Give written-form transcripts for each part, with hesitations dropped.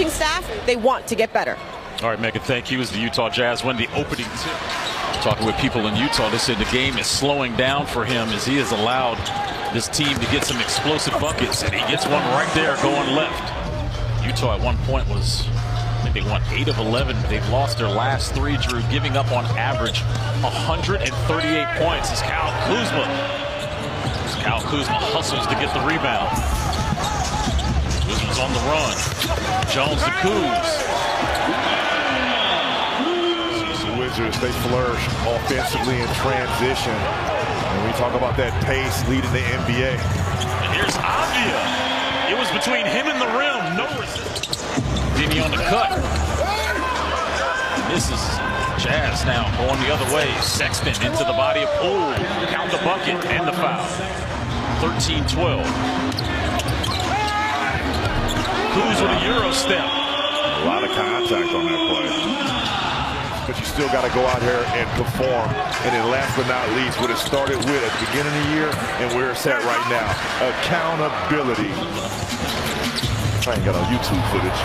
coaching staff, they want to get better. All right, Megan, thank you. As the Utah Jazz win the opening tip. Talking with people in Utah, they said the game is slowing down for him as he has allowed this team to get some explosive buckets, and he gets one right there going left. Utah at one point was, I think they won 8 of 11. They've lost their last 3, Drew, giving up on average 138 points as Kyle Kuzma hustles to get the rebound. Kuzma's on the run. Jones to Kuz. Wizards, they flourish offensively in transition. And we talk about that pace leading the NBA. And here's Avdia. It was between him and the rim. No resistance. Dini on the cut. This is Jazz now going the other way. Sexton into the body of Poole. Count the bucket and the foul. 13-12. Kuz with a Euro step. A lot of contact on that play. But you still got to go out here and perform. And then last but not least, what it started with at the beginning of the year and where it's at right now. Accountability. I ain't got no YouTube footage.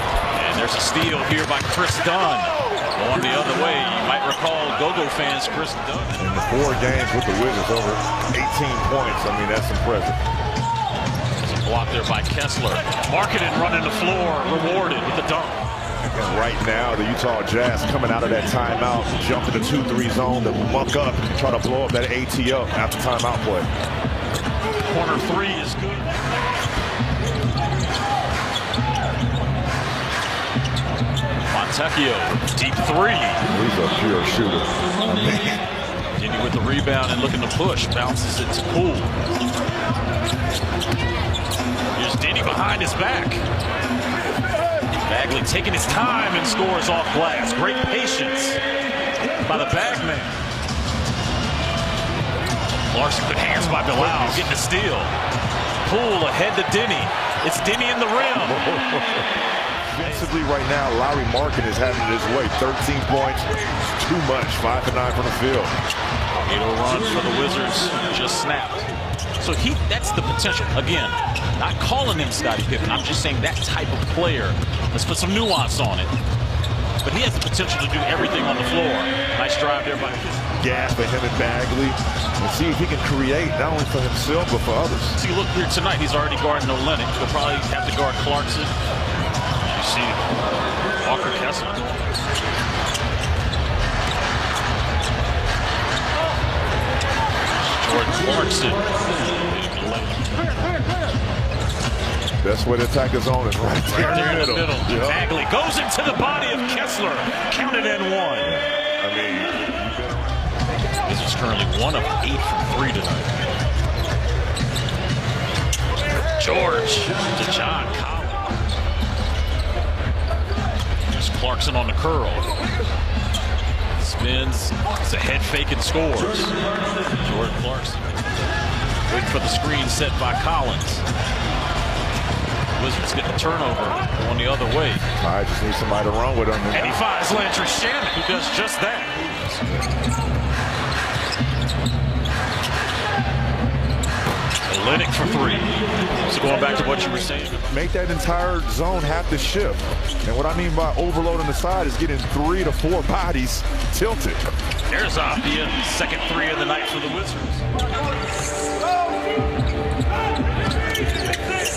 And there's a steal here by Chris Dunn. Going the other way. You might recall Go-Go fans, Chris Dunn. In the 4 games with the Wizards, over 18 points. I mean, that's impressive. There's a block there by Kessler. Markkanen running the floor, rewarded with the dunk. And right now, the Utah Jazz coming out of that timeout, jump in the 2-3 zone to muck up, try to blow up that ATO after timeout play. Corner 3 is good. Fontecchio, deep 3. He's a pure shooter. Dini with the rebound and looking to push. Bounces it to Poole. Here's Dini behind his back. Bagley taking his time and scores off glass. Great patience by the bagman. Larson, good hands by Bilal, getting a steal. Poole ahead to Dini. It's Dini in the rim. Defensively right now, Larry Markkanen is having it his way. 13 points, too much. 5 for 9 from the field. Tornado run for the Wizards just snapped. So that's the potential. Again, not calling him Scottie Pippen. I'm just saying that type of player. Let's put some nuance on it. But he has the potential to do everything on the floor. Nice drive there by Gas for him and Bagley. And see if he can create not only for himself but for others. See, look here tonight. He's already guarding Olynyk. He'll probably have to guard Clarkson. You see Walker Kessler. Jordan Clarkson. That's where the attack is on. It's right there, in the middle. Yep. Bagley goes into the body of Kessler. Counted and 1. I mean, this is currently 1 of 8 from 3 tonight. George to John Collins. There's Clarkson on the curl. Spins. It's a head fake and scores. Jordan Clarkson. Waiting for the screen set by Collins. Wizards get the turnover going the other way. I just need somebody to run with him. And he finds Landry Shamet, who does just that. Olynyk for 3. So going back to what you were saying. Make that entire zone have to shift. And what I mean by overloading the side is getting 3 to 4 bodies tilted. There's Avdia, second 3 of the night for the Wizards.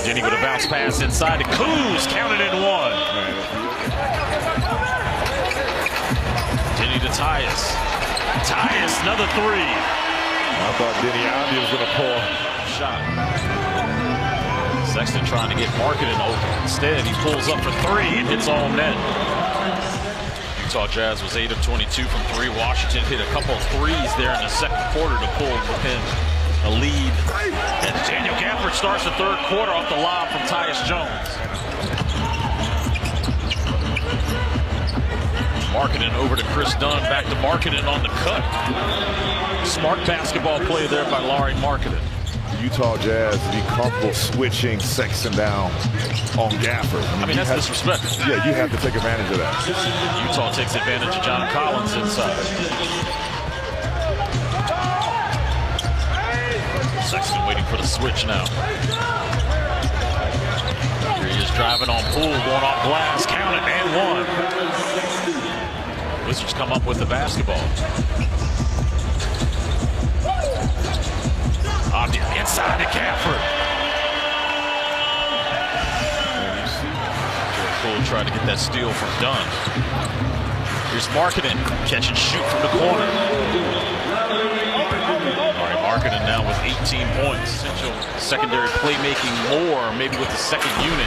Dini with a bounce pass inside to Kuz, counted in 1. Dini to Tyus. Tyus, another 3. I thought Deni Avdia was going to pull a shot. Sexton trying to get Markkanen open. Instead, he pulls up for 3 and hits on net. Utah Jazz was 8 of 22 from 3. Washington hit a couple of 3s there in the second quarter to pull within a lead. And Daniel Gafford starts the third quarter off the lob from Tyus Jones. Markkanen over to Chris Dunn. Back to Markkanen on the cut. Smart basketball play there by Larry Markkanen. Utah Jazz to be comfortable switching Sexton down on Gafford. I mean that's disrespectful. Yeah, you have to take advantage of that. Utah takes advantage of John Collins inside. Sexton waiting for the switch now. Here he is driving on Poole, going off glass, count it, and one. Wizards come up with the basketball. Inside to Gafford. Poole tried to get that steal from Dunn. Here's Markkanen, catch and shoot from the corner. All right, Markkanen now with 18 points. Essential secondary playmaking more, maybe with the second unit.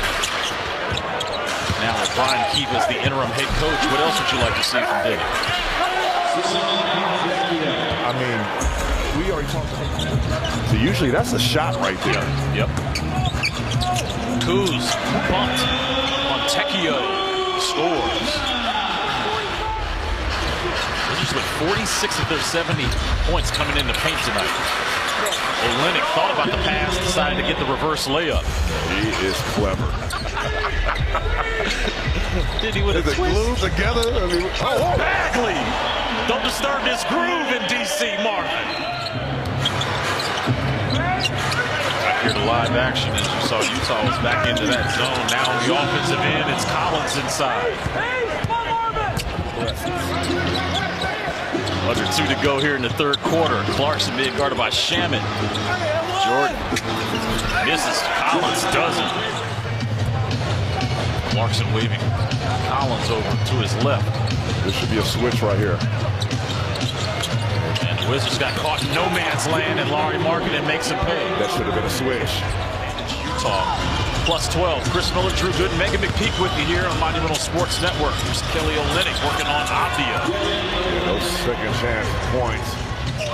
Now with Brian Keefe as the interim head coach, what else would you like to see from Diddy? I mean, we already talked about that. So usually that's a shot right there. Yep. Kuz bumped. Montecchio scores. Wizards with 46 of their 70 points coming in the paint tonight. Olynyk thought about the pass, decided to get the reverse layup. He is clever. Did he with a twist? Glued together? I mean, Bagley! Don't disturb this groove in D.C., Marvin. Back here to live action, as you saw, Utah was back into that zone. Now on the offensive end, it's Collins inside. Under 2 to go here in the third quarter. Clarkson being guarded by Shaman. Jordan misses. Collins doesn't. Clarkson waving Collins over to his left. This should be a switch right here. And the Wizards got caught in no man's land, and Lauri Markkanen makes him pay. That should have been a switch. Utah plus 12. Chris Miller, Drew Gooden, Megan McPeak with you here on Monumental Sports Network. Here's Kelly Olynyk working on Avdia. Yeah, those second chance points.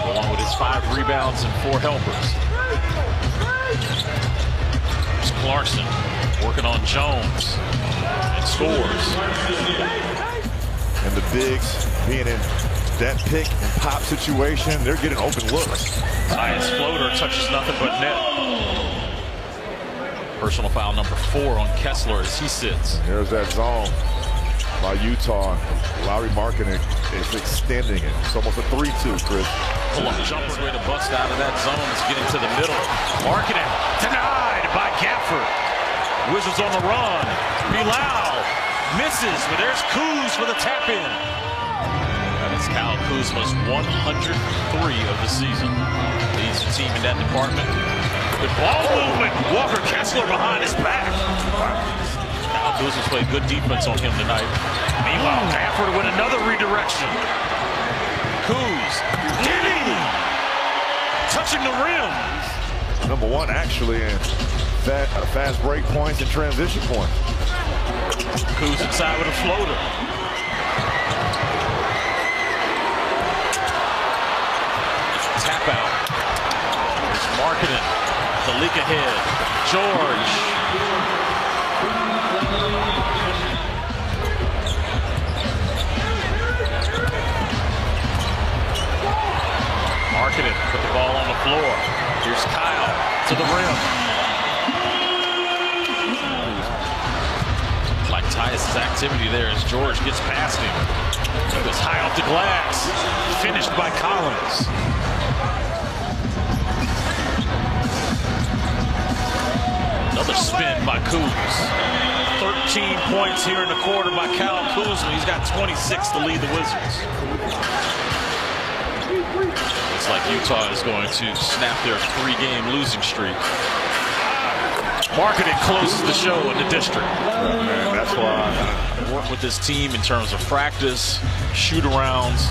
Along with his 5 rebounds and 4 helpers. Here's Clarkson working on Jones. And scores. And the bigs being in that pick and pop situation, they're getting open looks. Tyus floater touches nothing but net. Personal foul number 4 on Kessler as he sits. There's that zone by Utah. Lauri Markkanen is extending it. It's almost a 3-2, Chris. Pull up jumper's way to bust out of that zone. Let's get into the middle. Markkanen denied by Gafford. Wizards on the run. Bilal misses, but there's Kuz for the tap in. That is Kyle Kuzma's 103 of the season. Leads the team in that department. Good ball movement. Walker Kessler behind his back. Kyle Kuzma's played good defense on him tonight. Meanwhile, Gafford with another redirection. Kuz, Diddy, touching the rim. Number 1 actually in fast break points and transition points. Kuz inside with a floater. Tap out. There's Markkanen. The leak ahead. George. Markkanen put the ball on the floor. Here's Kyle to the rim. Like Tyus' activity there as George gets past him. He goes high off the glass. Finished by Collins. Another spin by Kuz. 13 points here in the quarter by Kyle Kuzma. He's got 26 to lead the Wizards. Looks like Utah is going to snap their 3-game losing streak. Markkanen closes the show in the district. Man, that's why I work with this team in terms of practice, shoot-arounds,